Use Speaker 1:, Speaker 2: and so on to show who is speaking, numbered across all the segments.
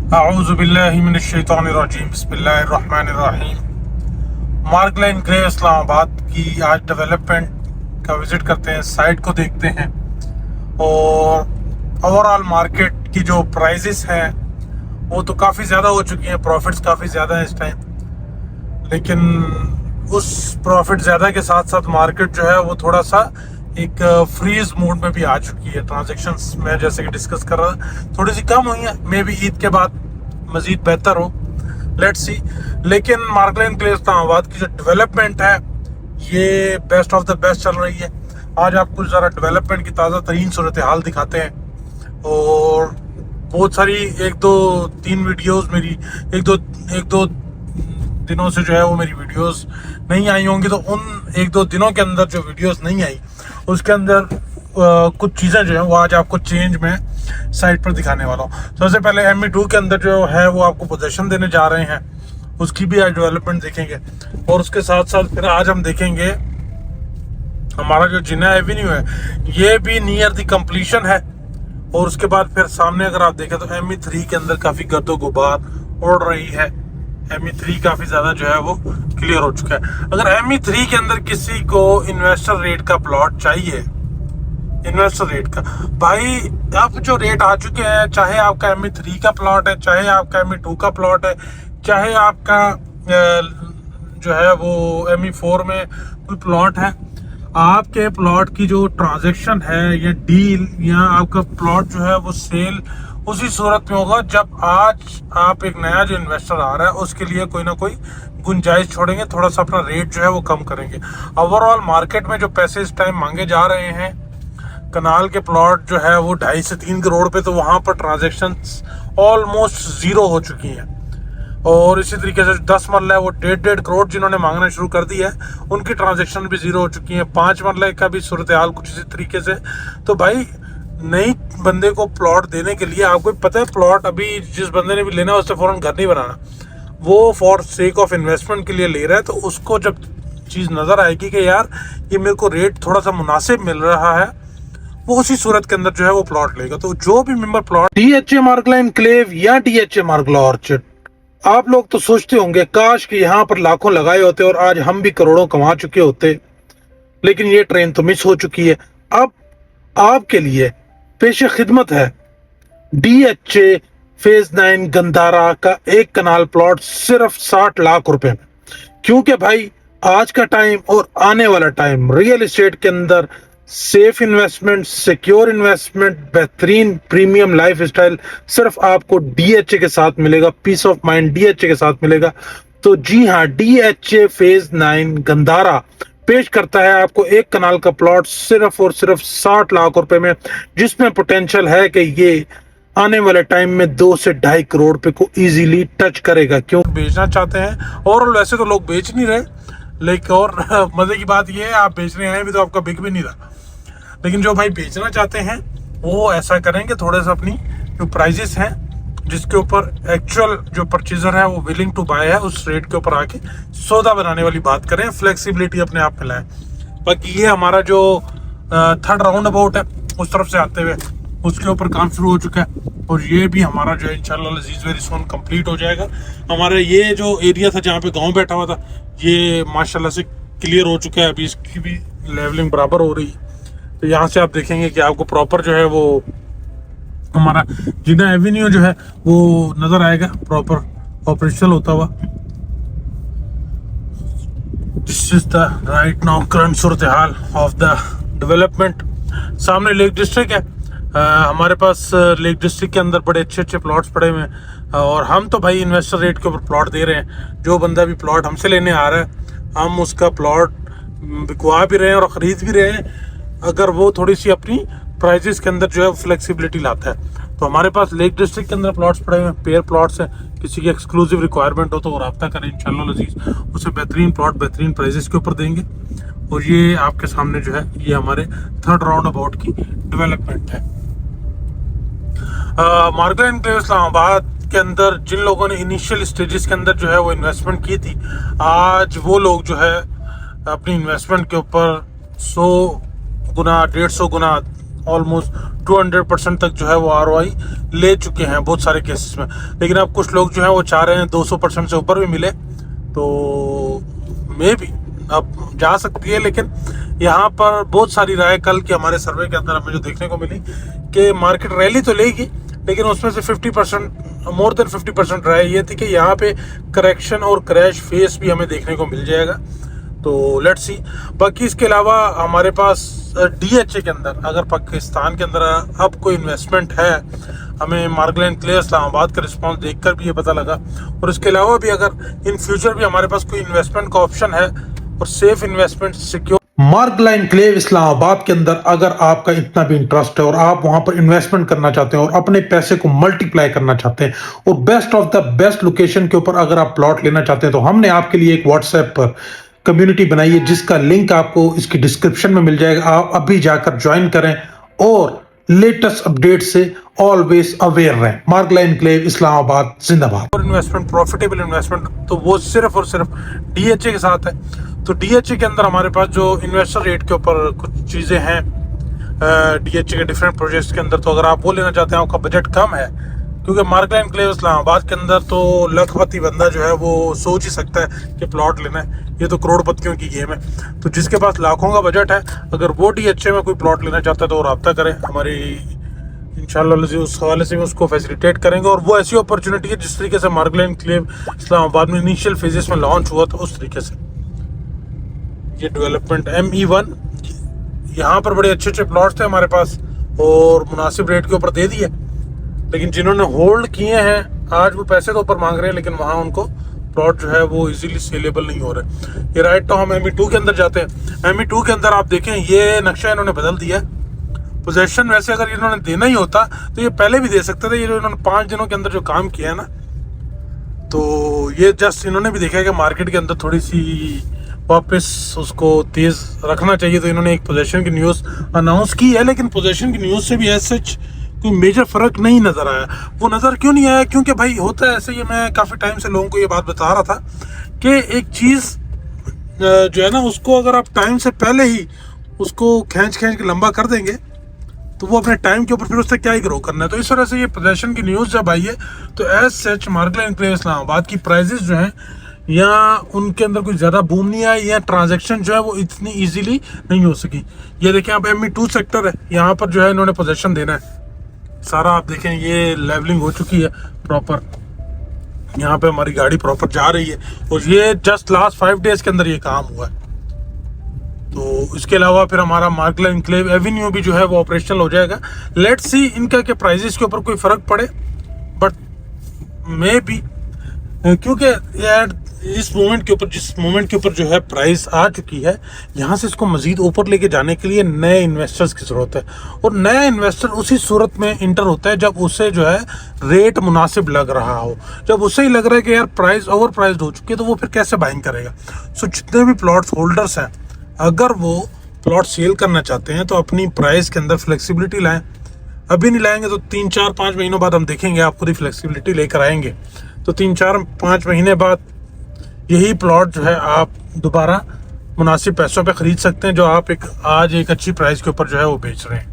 Speaker 1: अऊज़ुबिल्लाहि मिनश्शैतानिर्रजीम बिस्मिल्लाहिर्रहमानिर्रहीम। मार्गलाइन एनक्लेव इस्लामाबाद की आज डेवलपमेंट का विज़िट करते हैं, साइट को देखते हैं और ओवरऑल मार्केट की जो प्राइसेस हैं वो तो काफ़ी ज़्यादा हो चुकी हैं, प्रॉफिट्स काफ़ी ज़्यादा हैं इस टाइम। लेकिन उस प्रॉफिट ज़्यादा के साथ साथ मार्केट जो है वो थोड़ा सा एक फ्रीज मोड में भी आ चुकी है। ट्रांजैक्शंस में जैसे कि डिस्कस कर रहा था थोड़ी सी कम हुई है, मे बी ईद के बाद मजीद बेहतर हो, लेट्स सी। लेकिन मार्गलाइन एनक्लेव इस्लामाबाद की जो डेवलपमेंट है ये बेस्ट ऑफ द बेस्ट चल रही है। आज आपको ज़रा डेवलपमेंट की ताज़ा तरीन सूरत हाल दिखाते हैं और बहुत सारी एक दो वीडियोस मेरी एक दो दिनों से जो है वो मेरी वीडियोस नहीं आई होंगी, तो उन एक दो दिनों के अंदर जो वीडियोस नहीं आई उसके अंदर कुछ चीज़ें जो है वो आज आपको चेंज में साइट पर दिखाने वाला हूँ। सबसे पहले ME2 के अंदर जो है वो आपको पोजीशन देने जा रहे हैं, उसकी भी आज डेवलपमेंट देखेंगे और उसके साथ साथ फिर आज हम देखेंगे हमारा जो जिन्ना एवेन्यू है ये भी नियर द कंप्लीशन है। और उसके बाद फिर सामने अगर आप देखें तो ME3 के अंदर काफ़ी गर्दो गुबार उड़ रही है। ME3 काफ़ी ज़्यादा जो है वो क्लियर हो चुका है। अगर ME3 के अंदर किसी को इन्वेस्टर रेट का प्लॉट चाहिए, इन्वेस्टर रेट का भाई, अब जो रेट आ चुके हैं, चाहे आपका ME3 का प्लॉट है, चाहे आपका ME2 का प्लॉट है, चाहे आपका जो है वो ME4 में कोई प्लॉट है, आपके प्लॉट की जो ट्रांजैक्शन है या डील या आपका प्लॉट जो है वो सेल उसी सूरत में होगा जब आज आप एक नया जो इन्वेस्टर आ रहा है उसके लिए कोई ना कोई गुंजाइश छोड़ेंगे, थोड़ा सा अपना रेट जो है वो कम करेंगे। ओवरऑल मार्केट में जो पैसे इस टाइम मांगे जा रहे हैं, कनाल के प्लॉट जो है वो 2.5 से 3 करोड़ पे, तो वहां पर ट्रांजैक्शंस ऑलमोस्ट जीरो हो चुकी हैं। और इसी तरीके से 10 मरला है वो 1.5 करोड़ जिन्होंने मांगना शुरू कर दिया है उनकी ट्रांजैक्शन भी जीरो हो चुकी है। 5 मरला का भी सूरत हाल कुछ इसी तरीके से। तो भाई नई बंदे को प्लॉट देने के लिए आपको पता है प्लॉट अभी जिस बंदे ने भी लेना है उससे फौरन घर नहीं बनाना, वो फॉर सेक ऑफ इन्वेस्टमेंट के लिए ले रहा है। तो उसको जब चीज़ नज़र आएगी कि यार ये मेरे को रेट थोड़ा सा मुनासिब मिल रहा है, वो उसी सूरत के अंदर जो है वो प्लॉट लेगा। तो जो भी मेंबर प्लॉट DHA मार्गलाइन एनक्लेव या DHA मार्गला ऑर्चर्ड, आप लोग तो सोचते होंगे काश कि यहाँ पर लाखों लगाए होते और आज हम भी करोड़ों कमा चुके होते, लेकिन ये ट्रेन तो मिस हो चुकी है। अब आपके लिए पेशे खिदमत है DHA फेज 9 गंधारा का एक कनाल प्लॉट सिर्फ 60 लाख रुपए में। क्योंकि भाई आज का टाइम और आने वाला टाइम रियल एस्टेट के अंदर सेफ इन्वेस्टमेंट, सिक्योर इन्वेस्टमेंट, बेहतरीन प्रीमियम लाइफ स्टाइल सिर्फ आपको DHA के साथ मिलेगा, पीस ऑफ माइंड DHA के साथ मिलेगा। तो जी हाँ, DHA फेज 9 गंधारा पेश करता है आपको एक कनाल का प्लॉट सिर्फ और सिर्फ 60 लाख रुपए में, जिसमें पोटेंशियल है कि ये आने वाले टाइम में 2 से 2.5 करोड़ पे को इजीली टच करेगा। क्यों बेचना चाहते हैं, और वैसे तो लोग बेच नहीं रहे, लेकिन और मजे की बात ये है आप बेचने आए भी तो आपका बिक भी नहीं रहा। लेकिन जो भाई बेचना चाहते हैं वो ऐसा करेंगे, थोड़े से अपनी जो प्राइजेस हैं जिसके ऊपर एक्चुअल जो परचेजर है वो विलिंग टू बाय है, उस रेट के ऊपर आके सौदा बनाने वाली बात करें, फ्लेक्सिबिलिटी अपने आप में लाएं। बाकी ये हमारा जो थर्ड राउंड अबाउट है उस तरफ से आते हुए उसके ऊपर काम शुरू हो चुका है और ये भी हमारा जो है इंशाल्लाह अजीज वेरी सून कंप्लीट हो जाएगा। हमारा ये जो एरिया था जहाँ पे गाँव बैठा हुआ था ये माशाल्लाह से क्लियर हो चुका है, अभी इसकी भी लेवलिंग बराबर हो रही है। तो यहाँ से आप देखेंगे कि आपको प्रॉपर जो है वो हमारा जिन्ना एवेन्यू जो है वो नजर आएगा प्रॉपर ऑपरेशनल होता हुआ। This is the right now current Surat hall of the development. सामने लेक डिस्ट्रिक्ट है, हमारे पास लेक डिस्ट्रिक्ट के अंदर बड़े अच्छे अच्छे प्लॉट्स पड़े हुए हैं और हम तो भाई इन्वेस्टर रेट के ऊपर प्लॉट दे रहे हैं। जो बंदा भी प्लॉट हमसे लेने आ रहा है हम उसका प्लॉट बिकवा भी रहे हैं और ख़रीद भी रहे हैं, अगर वो थोड़ी सी अपनी प्राइजेस के अंदर जो है फ्लेक्सिबिलिटी लाता है। तो हमारे पास लेक डिस्ट्रिक्ट के अंदर प्लॉट्स पड़े हुए हैं, पेयर प्लॉट्स हैं, किसी की एक्सक्लूसिव रिक्वायरमेंट हो तो वो रब्ता करें, इंशाल्लाह अजीज उसे बेहतरीन प्लॉट बेहतरीन प्राइजेस के ऊपर देंगे। और ये आपके सामने जो है ये हमारे थर्ड राउंड अबाउट की डेवलपमेंट है। मार्गलाइन एनक्लेव इस्लामाबाद के अंदर जिन लोगों ने इनिशियल स्टेजेस के अंदर जो है वो इन्वेस्टमेंट की थी, आज वो लोग जो है अपनी इन्वेस्टमेंट के ऊपर 100 गुना 150 गुना ऑलमोस्ट 200% तक जो है वो ROI ले चुके हैं बहुत सारे केसेस में। लेकिन अब कुछ लोग जो है वो चाह रहे हैं 200% से ऊपर भी मिले, तो मे बी अब जा सकती है। लेकिन यहाँ पर बहुत सारी राय कल के हमारे सर्वे के अंदर हमें जो देखने को मिली कि मार्केट रैली तो लेगी, लेकिन उसमें से 50%, मोर देन 50% राय ये थी कि यहाँ पे करेक्शन और क्रैश फेस भी हमें देखने को मिल जाएगा। तो लेट्स सी। बाकी इसके अलावा हमारे पास DHA के अंदर अगर पाकिस्तान के अंदर अब कोई इन्वेस्टमेंट है, हमें मार्गलाइन क्ले इस्लामाबाद का रिस्पांस देखकर भी ये पता लगा। और इसके अलावा भी अगर इन फ्यूचर भी हमारे पास कोई इन्वेस्टमेंट का ऑप्शन है और सेफ इन्वेस्टमेंट सिक्योर मार्गलाइन क्लेव इस्लामाबाद के अंदर अगर आपका इतना भी इंटरेस्ट है और आप वहां पर इन्वेस्टमेंट करना चाहते हैं और अपने पैसे को मल्टीप्लाई करना चाहते हैं और best of the best location के ऊपर अगर आप प्लॉट लेना चाहते हैं, तो हमने आपके लिए एक व्हाट्सएप पर कम्युनिटी बनाई है जिसका लिंक आपको इसकी डिस्क्रिप्शन में मिल जाएगा। आप अभी जाकर ज्वाइन करें और लेटेस्ट अपडेट से ऑलवेज अवेयर रहें। मार्गलाइन क्लेव इस्लामाबाद जिंदाबाद। और इन्वेस्टमेंट, प्रॉफिटेबल इन्वेस्टमेंट, तो वो सिर्फ और सिर्फ DHA के साथ है। तो DHA के अंदर हमारे पास जो इन्वेस्टर रेट के ऊपर कुछ चीज़ें हैं DHA के डिफरेंट प्रोजेक्ट्स के अंदर, तो अगर आप वो लेना चाहते हैं, आपका बजट कम है, क्योंकि मार्गलाइन क्लेव इस्लामाबाद के अंदर तो लखपति बंदा जो है वो सोच ही सकता है कि प्लॉट लेना है, ये तो करोड़पतियों की गेम है। तो जिसके पास लाखों का बजट है, अगर वो DHA में कोई प्लॉट लेना चाहता है तो रब्ता करें, हमारी इंशाल्लाह उस हवाले से भी उसको फैसिलिटेट करेंगे। और वो ऐसी अपॉर्चुनिटी है जिस तरीके से मार्गलाइन क्लेव इस्लामाबाद में इनिशियल फेजेस में लॉन्च हुआ था, उस तरीके से ये डेवलपमेंट ME1, यहाँ पर बड़े अच्छे अच्छे प्लॉट्स थे हमारे पास और मुनासिब रेट के ऊपर दे दिए। लेकिन जिन्होंने होल्ड किए हैं आज वो पैसे तो ऊपर मांग रहे हैं, लेकिन वहाँ उनको प्लॉट जो है वो इजीली सेलेबल नहीं हो रहे। ये राइट, तो हम ME2 के अंदर जाते हैं। ME2 के अंदर आप देखें ये नक्शा इन्होंने बदल दिया। पोजेशन वैसे अगर इन्होंने देना ही होता तो ये पहले भी दे सकते थे। ये जो इन्होंने 5 दिनों के अंदर जो काम किया है ना, तो ये जस्ट इन्होंने भी देखा है कि मार्केट के अंदर थोड़ी सी वापस उसको तेज रखना चाहिए, तो इन्होंने एक पोजेशन की न्यूज़ अनाउंस की है। लेकिन पोजेशन की न्यूज़ से भी एज सच कोई मेजर फ़र्क नहीं नज़र आया। वो नज़र क्यों नहीं आया? क्योंकि भाई होता है ऐसे, ये मैं काफ़ी टाइम से लोगों को ये बात बता रहा था कि एक चीज़ जो है ना, उसको अगर आप टाइम से पहले ही उसको खींच के लंबा कर देंगे तो वो अपने टाइम के ऊपर फिर उससे क्या ही ग्रो करना है। तो इस तरह से ये पोजेशन की न्यूज़ जब आई है तो एज सच मार्गलाइन क्लेव इस्लामाबाद की प्राइजेस जो हैं या उनके अंदर कोई ज़्यादा बूम नहीं आया, या ट्रांजैक्शन जो है वो इतनी इजीली नहीं हो सकी। ये देखें आप ME2 सेक्टर है, यहाँ पर जो है इन्होंने पोजेशन देना है सारा। आप देखें ये लेवलिंग हो चुकी है प्रॉपर, यहाँ पे हमारी गाड़ी प्रॉपर जा रही है और ये जस्ट लास्ट 5 डेज के अंदर ये काम हुआ है। तो इसके अलावा फिर हमारा मार्गलाइन क्लेव एवेन्यू भी जो है वो ऑपरेशनल हो जाएगा। लेट्स सी इनका के प्राइजेस के ऊपर कोई फ़र्क पड़े, बट मे बी, क्योंकि यार इस मोमेंट के ऊपर, जिस मोमेंट के ऊपर जो है प्राइस आ चुकी है, यहाँ से इसको मज़ीद ऊपर लेके जाने के लिए नए इन्वेस्टर्स की ज़रूरत है। और नया इन्वेस्टर उसी सूरत में इंटर होता है जब उसे जो है रेट मुनासिब लग रहा हो। जब उसे ही लग रहा है कि यार प्राइस ओवर प्राइस्ड हो चुकी है, तो वो फिर कैसे बाइंग करेगा। सो जितने भी प्लॉट्स होल्डर्स हैं, अगर वो प्लॉट सेल करना चाहते हैं तो अपनी प्राइस के अंदर फ्लेक्सिबिलिटी लाएँ। अभी नहीं लाएंगे तो 3-4-5 महीनों बाद हम देखेंगे, आप खुद ही फ्लेक्सिबिलिटी लेकर आएंगे। तो 3-4-5 महीने बाद यही प्लॉट जो है आप दोबारा मुनासिब पैसों पे ख़रीद सकते हैं, जो आप आज एक अच्छी प्राइस के ऊपर जो है वो बेच रहे हैं।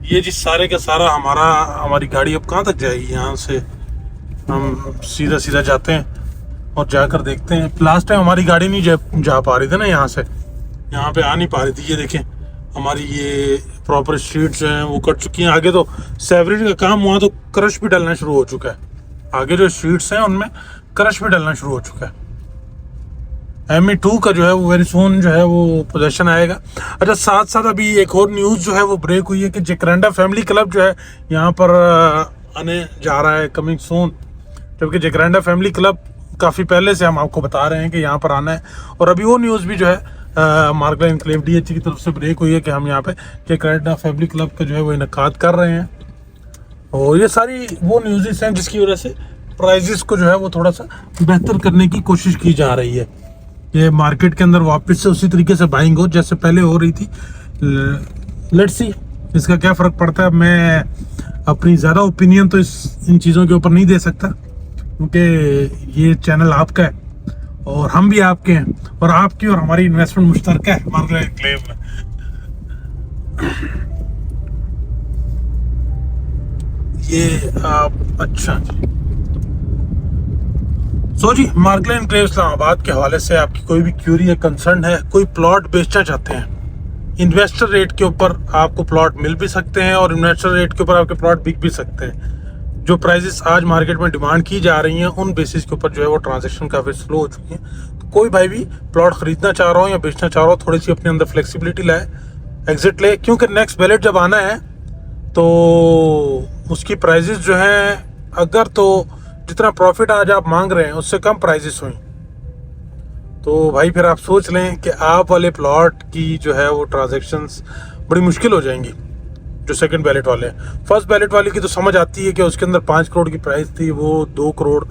Speaker 1: ये जिस सारे का सारा हमारी गाड़ी अब कहाँ तक जाएगी। यहाँ से हम सीधा जाते हैं और जाकर देखते हैं। लास्ट टाइम हमारी गाड़ी नहीं जा पा रही थी ना, यहाँ से यहाँ पे आ नहीं पा रही थी। ये देखें हमारी ये प्रॉपर स्ट्रीट्स हैं वो कट चुकी हैं। आगे तो सेवरेज का काम हुआ तो क्रश भी डलना शुरू हो चुका है। आगे जो स्ट्रीट्स हैं उनमें क्रश भी डलना शुरू हो चुका है। ME2 का जो है वो वेरी सून जो है वो पोजेशन आएगा। अच्छा, साथ साथ अभी एक और न्यूज़ जो है वो ब्रेक हुई है कि जकरांडा फैमिली क्लब जो है यहाँ पर आने जा रहा है कमिंग सून। जबकि जकरांडा फैमिली क्लब काफ़ी पहले से हम आपको बता रहे हैं कि यहाँ पर आना है। और अभी वो न्यूज़ भी जो है मार्गलाइन क्लेव DHA की तरफ से ब्रेक हुई है कि हम यहाँ पे जकरांडा फैमिली क्लब का जो है वो इनकाद कर रहे हैं। और ये सारी वो न्यूज़ हैं जिसकी वजह से प्राइजेस को जो है वो थोड़ा सा बेहतर करने की कोशिश की जा रही है। ये मार्केट के अंदर वापस से उसी तरीके से बाइंग हो जैसे पहले हो रही थी। लेट्स सी इसका क्या फ़र्क पड़ता है। मैं अपनी ज़्यादा ओपिनियन तो इन चीज़ों के ऊपर नहीं दे सकता, क्योंकि ये चैनल आपका है और हम भी आपके हैं और आपकी और हमारी इन्वेस्टमेंट मुश्तरका है मार्गलाइन क्लेव में। ये आप अच्छा जी। सो जी, मार्गला एनक्लेव इस्लामाबाद के हवाले से आपकी कोई भी क्यूरी या कंसर्न है, कोई प्लॉट बेचना चाहते हैं, इन्वेस्टर रेट के ऊपर आपको प्लॉट मिल भी सकते हैं और इन्वेस्टर रेट के ऊपर आपके प्लॉट बिक भी सकते हैं। जो प्राइसेस आज मार्केट में डिमांड की जा रही हैं उन बेसिस के ऊपर जो है वो ट्रांजैक्शन काफ़ी स्लो हो चुकी है। तो कोई भाई भी प्लॉट खरीदना चाह रहा हो या बेचना चाह रहा हो, थोड़ी सी अपने अंदर फ्लेक्सिबिलिटी लाए, एग्जिट ले, क्योंकि नेक्स्ट बैलेट जब आना है तो उसकी प्राइजेस जो हैं, अगर तो जितना प्रॉफिट आज आप मांग रहे हैं उससे कम प्राइजेस हुई तो भाई फिर आप सोच लें कि आप वाले प्लॉट की जो है वो ट्रांजैक्शंस बड़ी मुश्किल हो जाएंगी। जो सेकंड बैलेट वाले हैं, फर्स्ट बैलेट वाले की तो समझ आती है कि उसके अंदर 5 करोड़ की प्राइस थी, वो 2 करोड़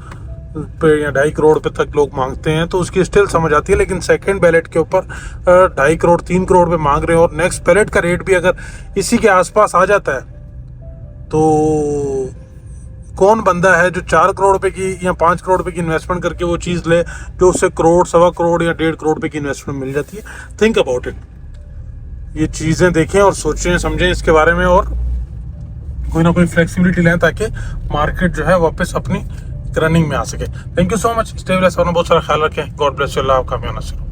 Speaker 1: पे या 2.5 करोड़ पे तक लोग मांगते हैं, तो उसकी स्टिल समझ आती है। लेकिन सेकंड बैलेट के ऊपर 2.5 करोड़ 3 करोड़ पे मांग रहे हैं और नेक्स्ट बैलेट का रेट भी अगर इसी के आसपास आ जाता है तो कौन बंदा है जो 4 करोड़ रुपए की या 5 करोड़ रुपए की इन्वेस्टमेंट करके वो चीज़ ले जो उससे करोड़, 1.25 करोड़ या 1.5 करोड़ रुपए की इन्वेस्टमेंट मिल जाती है। थिंक अबाउट इट, ये चीज़ें देखें और सोचें समझें इसके बारे में और कोई ना कोई फ्लेक्सिबिलिटी लें ताकि मार्केट जो है वापस अपनी रनिंग में आ सके। Thank you so much. Stay blessed, बहुत सारा ख्याल रखें। God bless you. अल्लाह आपका कामयाब नसीब।